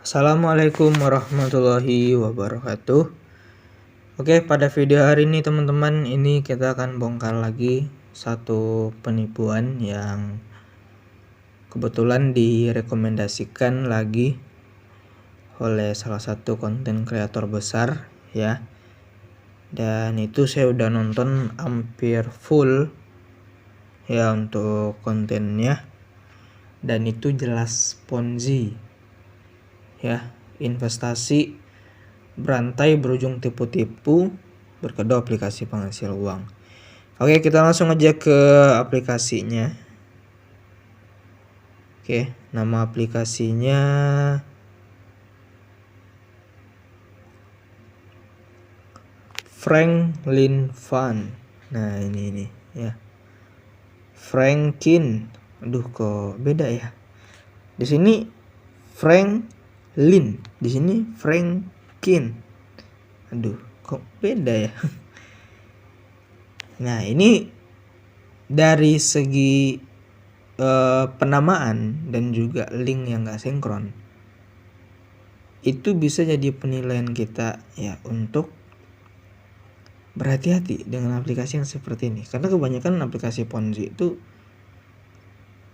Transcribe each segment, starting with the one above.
Assalamualaikum warahmatullahi wabarakatuh. Oke, pada video hari ini teman-teman, ini kita akan bongkar lagi satu penipuan yang kebetulan direkomendasikan lagi oleh salah satu konten kreator besar ya. Dan itu saya udah nonton hampir full ya untuk kontennya, dan itu jelas Ponzi ya, investasi berantai berujung tipu-tipu berkedok aplikasi penghasil uang. Oke, kita langsung aja ke aplikasinya. Oke, nama aplikasinya Franklin Fund. Nah, ini ya. Franklin. Aduh, kok beda ya? Di sini Franklin, di sini Franklin. Aduh, kok beda ya? Nah, ini dari segi penamaan dan juga link yang gak sinkron, itu bisa jadi penilaian kita ya untuk berhati-hati dengan aplikasi yang seperti ini. Karena kebanyakan aplikasi Ponzi itu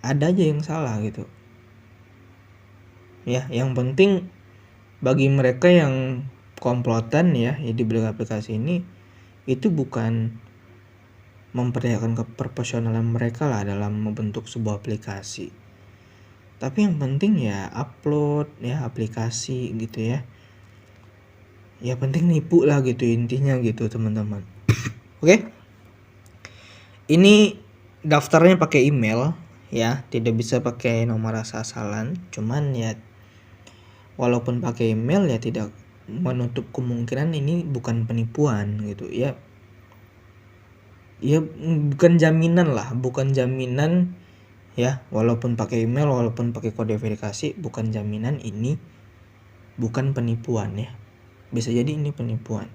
ada aja yang salah gitu. Ya, yang penting bagi mereka yang komplotan ya di belakang aplikasi ini, itu bukan memperlihatkan keprofesionalan mereka lah dalam membentuk sebuah aplikasi, tapi yang penting ya upload ya aplikasi gitu ya. Ya penting nipu lah gitu intinya gitu teman-teman. Oke. Ini daftarnya pakai email ya, tidak bisa pakai nomor asal-asalan. Cuman ya walaupun pakai email ya tidak menutup kemungkinan ini bukan penipuan gitu ya. Ya bukan jaminan lah, bukan jaminan ya, walaupun pakai email, walaupun pakai kode verifikasi, bukan jaminan ini bukan penipuan ya. Bisa jadi ini penipuan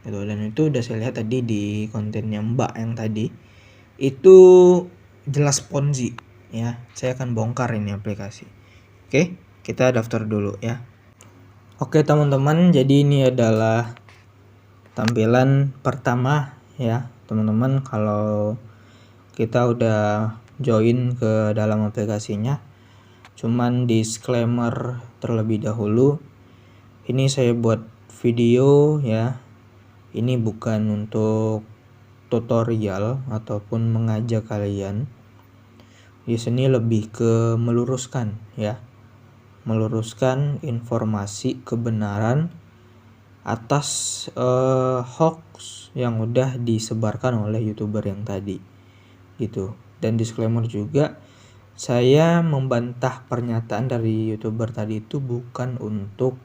gitu. Dan itu udah saya lihat tadi di kontennya Mbak yang tadi, itu jelas Ponzi ya. Saya akan bongkar ini aplikasi. Oke, kita daftar dulu ya. Oke teman-teman, jadi ini adalah tampilan pertama ya teman-teman. Kalau kita udah join ke dalam aplikasinya, cuman disclaimer terlebih dahulu, ini saya buat video ya, ini bukan untuk tutorial ataupun mengajak kalian. Di sini lebih ke meluruskan ya, meluruskan informasi kebenaran atas hoax yang udah disebarkan oleh YouTuber yang tadi gitu. Dan disclaimer juga, saya membantah pernyataan dari YouTuber tadi itu bukan untuk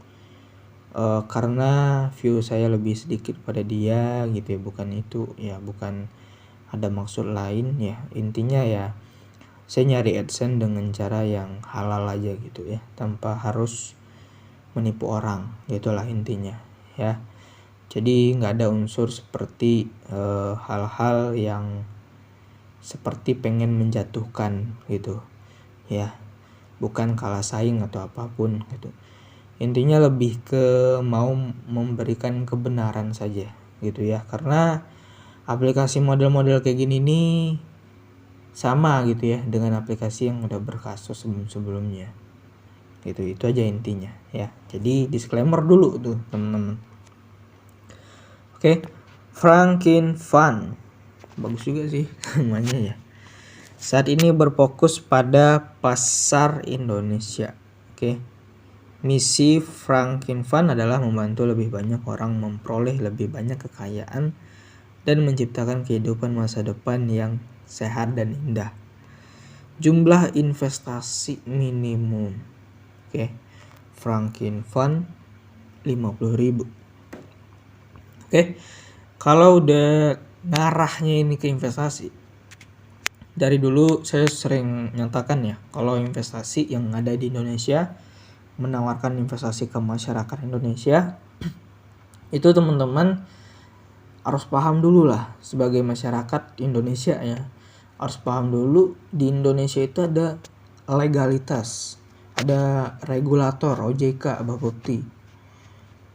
karena view saya lebih sedikit pada dia gitu ya, bukan itu ya, bukan ada maksud lain ya. Intinya ya saya nyari AdSense dengan cara yang halal aja gitu ya, tanpa harus menipu orang, gitulah intinya ya. Jadi nggak ada unsur seperti hal-hal yang seperti pengen menjatuhkan gitu ya, bukan kalah saing atau apapun gitu. Intinya lebih ke mau memberikan kebenaran saja gitu ya, karena aplikasi model-model kayak gini nih sama gitu ya dengan aplikasi yang udah berkasus sebelum-sebelumnya gitu. Itu aja intinya ya. Jadi disclaimer dulu tuh teman-teman. Oke, Franklin Fund, bagus juga sih namanya ya. Saat ini berfokus pada pasar Indonesia. Oke. Misi Franklin Fund adalah membantu lebih banyak orang memperoleh lebih banyak kekayaan dan menciptakan kehidupan masa depan yang sehat dan indah. Jumlah investasi minimum. Oke. Franklin Fund 50.000. Oke. Kalau udah ngarahnya ini ke investasi, dari dulu saya sering nyatakan ya, kalau investasi yang ada di Indonesia menawarkan investasi ke masyarakat Indonesia, itu teman-teman harus paham dulu lah sebagai masyarakat Indonesia ya. Harus paham dulu di Indonesia itu ada legalitas, ada regulator OJK Bapepti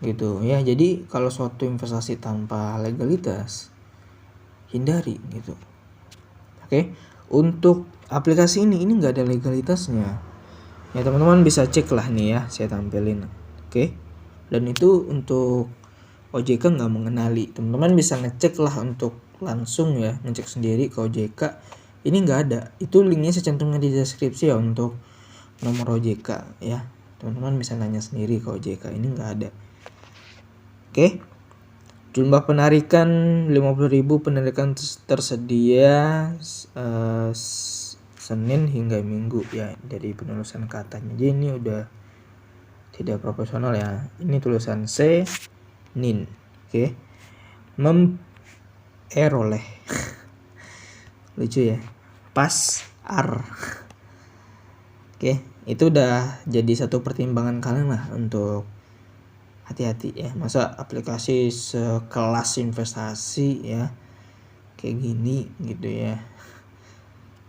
gitu ya. Jadi kalau suatu investasi tanpa legalitas, hindari gitu. Oke, untuk aplikasi ini nggak ada legalitasnya ya, teman-teman bisa cek lah nih ya, saya tampilin. Oke, dan itu untuk OJK nggak mengenali, teman-teman bisa ngecek lah untuk langsung ya, ngecek sendiri ke OJK. Ini nggak ada, itu linknya saya cantumkan di deskripsi ya untuk nomor OJK ya, teman-teman bisa nanya sendiri ke OJK, ini nggak ada. Oke, jumlah penarikan 50.000, penarikan tersedia Senin hingga Minggu ya, dari penulisan katanya. Jadi ini udah tidak profesional ya, ini tulisan Senin. Oke, memperoleh lucu ya, pasar. Oke, itu udah jadi satu pertimbangan kalian lah untuk hati-hati ya, masa aplikasi sekelas investasi ya kayak gini gitu ya.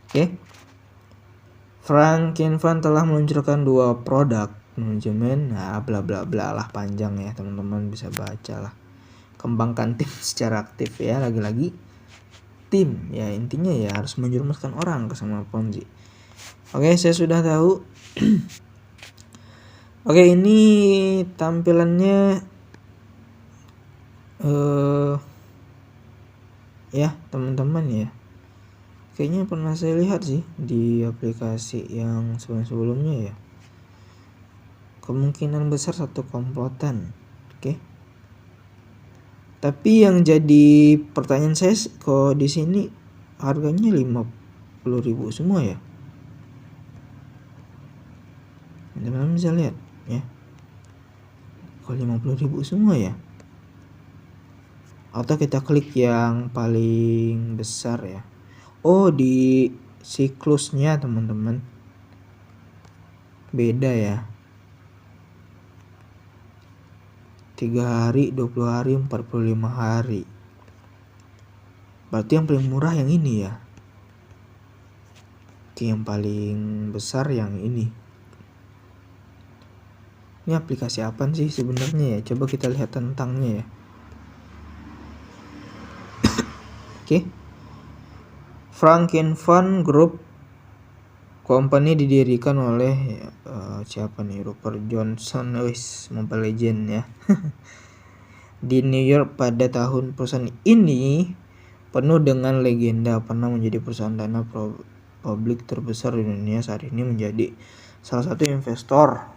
Oke, Frankenfund telah meluncurkan 2 produk manajemen, nah bla bla bla lah, panjang ya, teman-teman bisa baca lah. Kembangkan tim secara aktif ya, lagi-lagi tim ya, intinya ya harus menjerumuskan orang ke sama Ponzi. Oke, saya sudah tahu. Oke, ini tampilannya ya teman-teman ya, kayaknya pernah saya lihat sih di aplikasi yang sebelumnya ya, kemungkinan besar satu komplotan. Oke, tapi yang jadi pertanyaan saya kok di sini harganya 50.000 semua ya, teman-teman bisa lihat ya, kok 50.000 semua ya. Atau kita klik yang paling besar ya, oh di siklusnya teman-teman beda ya, 3 hari, 20 hari, 45 hari. Berarti yang paling murah yang ini ya. Oke, yang paling besar yang ini. Ini aplikasi apa sih sebenarnya ya? Coba kita lihat tentangnya ya. Oke. Frankenfund Group Company didirikan oleh siapa nih? Rupert Johnson, Mobile Legend ya. Di New York pada tahun. Perusahaan ini penuh dengan legenda, pernah menjadi perusahaan dana publik terbesar di dunia, saat ini menjadi salah satu investor.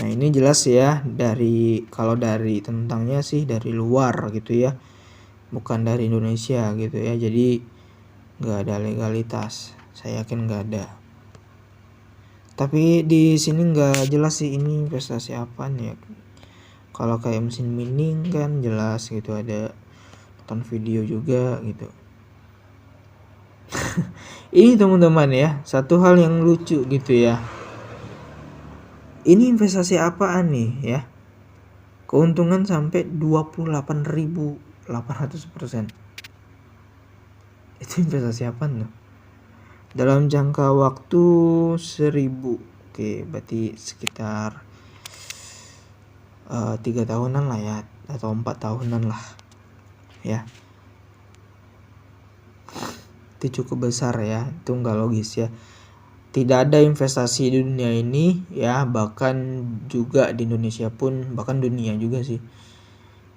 Nah, ini jelas ya, dari kalau dari tentangnya sih dari luar gitu ya, bukan dari Indonesia gitu ya, jadi nggak ada legalitas, saya yakin nggak ada. Tapi di sini nggak jelas sih ini investasi apa nih ya. Kalau kayak mesin mining kan jelas gitu, ada nonton video juga gitu. Ini teman-teman ya, satu hal yang lucu gitu ya. Ini investasi apaan nih ya? Keuntungan sampai 28.800%. Itu investasi apa tuh? Dalam jangka waktu 1000. Oke, berarti sekitar 3 tahunan lah ya, atau 4 tahunan lah ya. Itu cukup besar ya, itu nggak logis ya. Tidak ada investasi di dunia ini ya, bahkan juga di Indonesia pun, bahkan dunia juga sih,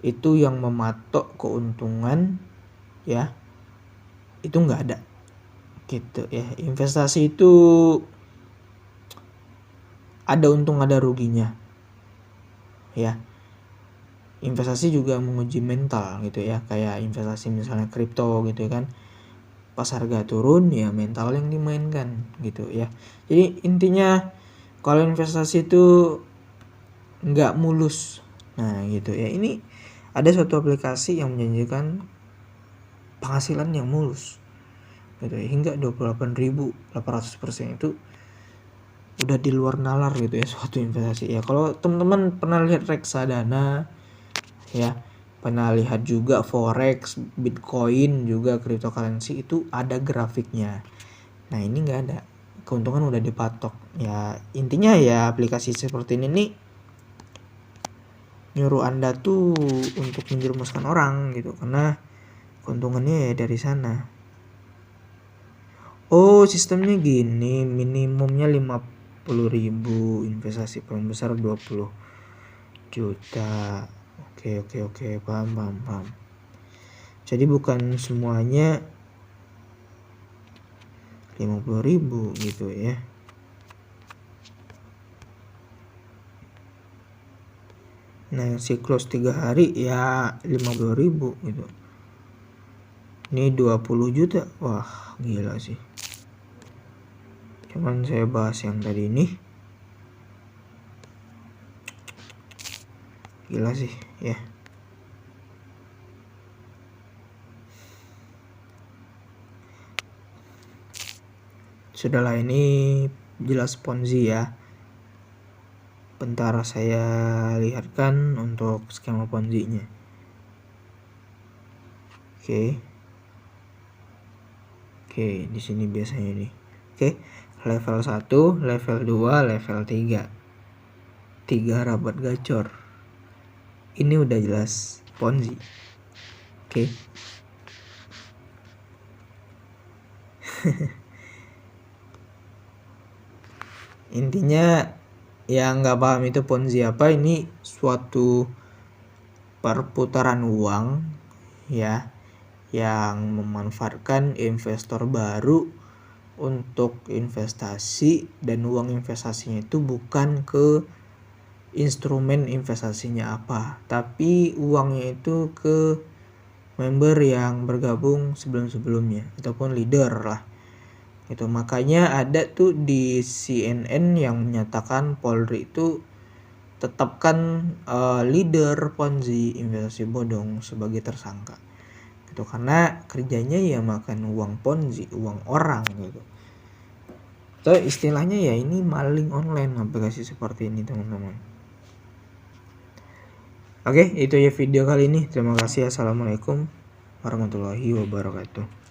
itu yang mematok keuntungan ya, itu nggak ada gitu ya. Investasi itu ada untung ada ruginya ya. Investasi juga menguji mental gitu ya, kayak investasi misalnya kripto gitu kan, pas harga turun ya mental yang dimainkan gitu ya. Jadi intinya kalau investasi itu nggak mulus. Nah gitu ya, ini ada suatu aplikasi yang menjanjikan penghasilan yang mulus gitu ya, hingga 28.800%. Itu udah di luar nalar gitu ya suatu investasi ya. Kalau teman-teman pernah lihat reksadana ya, pernah lihat juga forex, bitcoin juga, cryptocurrency, itu ada grafiknya. Nah ini nggak ada keuntungan udah dipatok. Ya intinya ya aplikasi seperti ini nih nyuruh Anda tuh untuk menjerumuskan orang gitu, karena keuntungannya ya dari sana. Oh, sistemnya gini, minimumnya 50.000, investasi paling besar 20 juta. Oke, paham. Jadi bukan semuanya 50.000 gitu ya. Nah, yang siklus 3 hari ya 50.000 gitu. Ini 20 juta. Wah, gila sih. Cuman saya bahas yang tadi ini. Gila sih ya. Sudahlah, ini jelas Ponzi ya. Bentar saya lihatkan untuk skema Ponzi-nya. Oke, di sini biasanya nih. Oke, level 1, level 2, level 3. 3 rabat gacor. Ini udah jelas Ponzi. Oke. Intinya yang nggak paham itu Ponzi apa, ini suatu perputaran uang ya yang memanfaatkan investor baru untuk investasi, dan uang investasinya itu bukan ke instrumen investasinya apa, tapi uangnya itu ke member yang bergabung sebelum-sebelumnya ataupun leader lah gitu. Makanya ada tuh di CNN yang menyatakan Polri itu tetapkan leader Ponzi investasi bodong sebagai tersangka gitu, karena kerjanya ya makan uang Ponzi, uang orang gitu. So istilahnya ya ini maling online aplikasi seperti ini teman-teman. Oke, itu ya video kali ini. Terima kasih. Assalamualaikum warahmatullahi wabarakatuh.